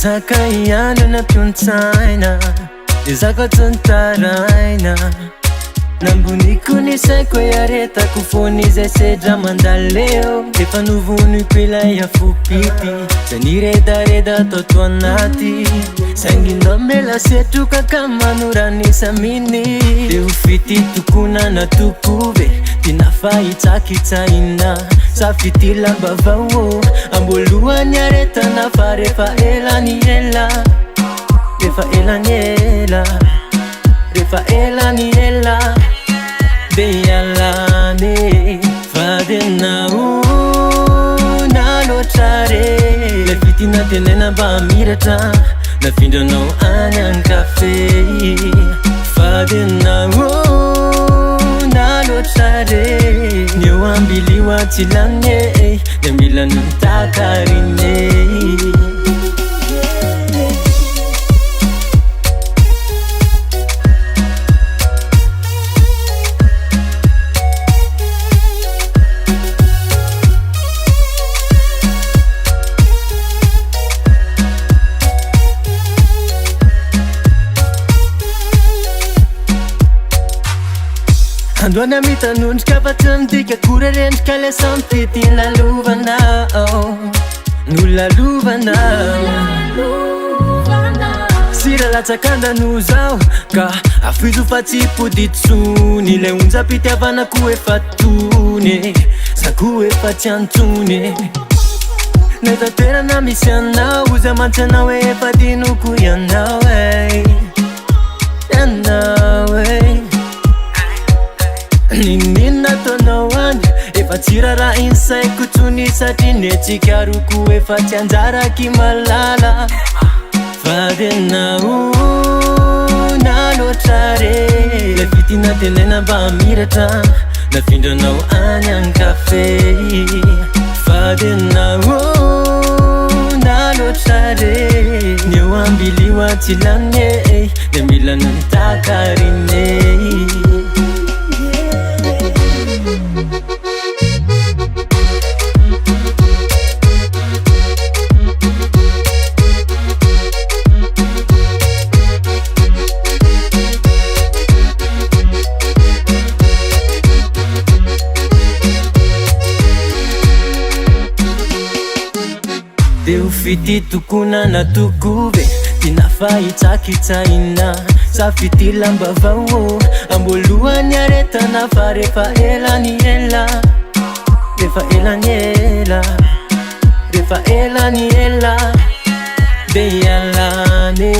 Zaka ihany nampion-tsaina de zaka tantaraina namboniko ny saiko hoe aretako fony zay sedra mandaleo efa novoniko ilay afopity zay niredareda tato anaty sainginao mela setroka ka manoranisa miny de ho fity tokona na tokove tina fahitsakitsaina safity lamba vao ambolohany aretana fa refa elany ela refa elany ela refa elany ela de alane fadenao nalotrare le fitina tenena mba miratra nafindranao any an-kafe fadenao nalotrare ny eo ambiliwa tsy lane de mila nitakarine Androany mitanondrika fa tsy midika kory rendrika le sampity lalovanao no lalovanao sira latsakandano zao ka afizo fa tsy poditsony le onjam-pitiavanako efa tony zako efa tsy antony netaterana misy anao zay mantsy anao hoe efa dinoko ianao ianao ninina tonao any efa tsy rara insaiko tsony satria netsikaroko efa tsy anjaraky malala fadenao nalotrare le fitina tenena mba miratra nafindranao any an-kafe fadenao nalotrare ny eo ambiliwa tsy lane de mila nitakarine de ho fity tokona na tokove tina fahitsakitsaina safity lamba vao ambolohany aretana fa refa elany ela refa elany ela refa elany ela de alane